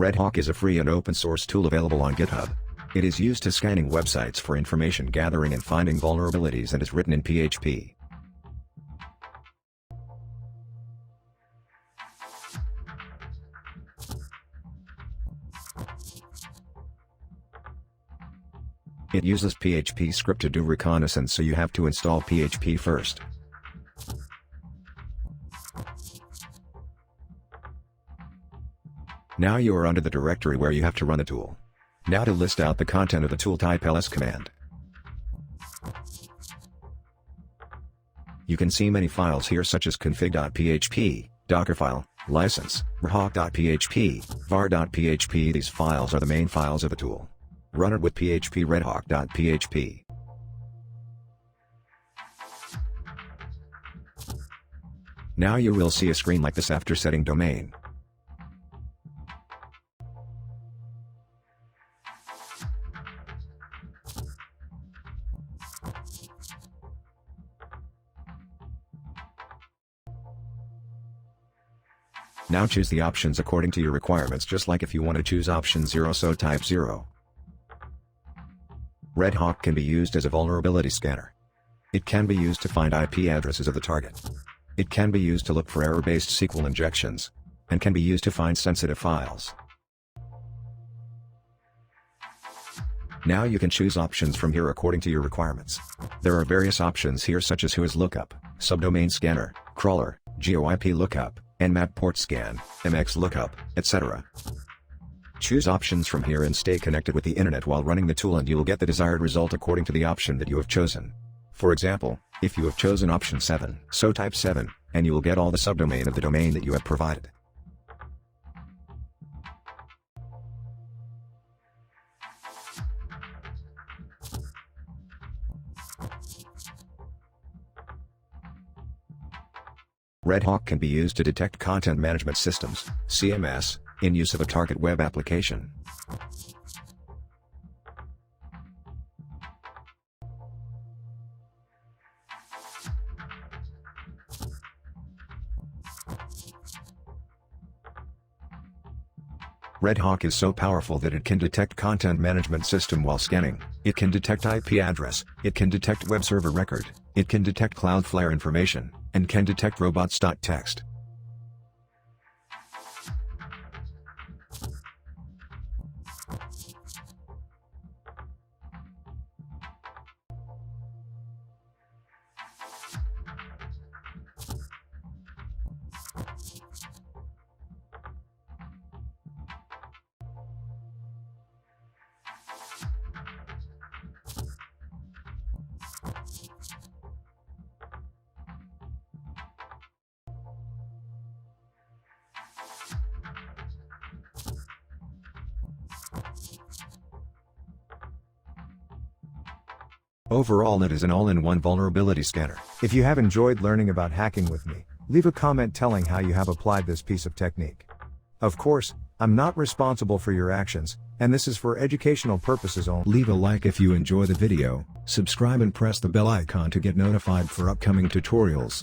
Redhawk is a free and open source tool available on GitHub. It is used to scanning websites for information gathering and finding vulnerabilities and is written in PHP. It uses PHP script to do reconnaissance, so you have to install PHP first. Now you are under the directory where you have to run the tool. Now to list out the content of the tool, type ls command. You can see many files here such as config.php, dockerfile, license, rhawk.php, var.php. These files are the main files of the tool. Run it with php redhawk.php. Now you will see a screen like this after setting domain. Now choose the options according to your requirements, just like if you want to choose option 0, so type 0. Redhawk can be used as a vulnerability scanner. It can be used to find IP addresses of the target. It can be used to look for error-based SQL injections, and can be used to find sensitive files. Now you can choose options from here according to your requirements. There are various options here such as whois lookup, subdomain scanner, crawler, GeoIP lookup, nmap port scan, mx lookup, etc. Choose options from here and stay connected with the internet while running the tool, and you will get the desired result according to the option that you have chosen. For example, if you have chosen option 7, so type 7, and you will get all the subdomain of the domain that you have provided. Redhawk can be used to detect content management systems, CMS, in use of a target web application. Redhawk is so powerful that it can detect content management system while scanning. It can detect IP address, it can detect web server record, it can detect Cloudflare information, and can detect robots.txt. Overall, it is an all-in-one vulnerability scanner. If you have enjoyed learning about hacking with me, leave a comment telling how you have applied this piece of technique. Of course, I'm not responsible for your actions, and this is for educational purposes only. Leave a like if you enjoy the video, subscribe and press the bell icon to get notified for upcoming tutorials.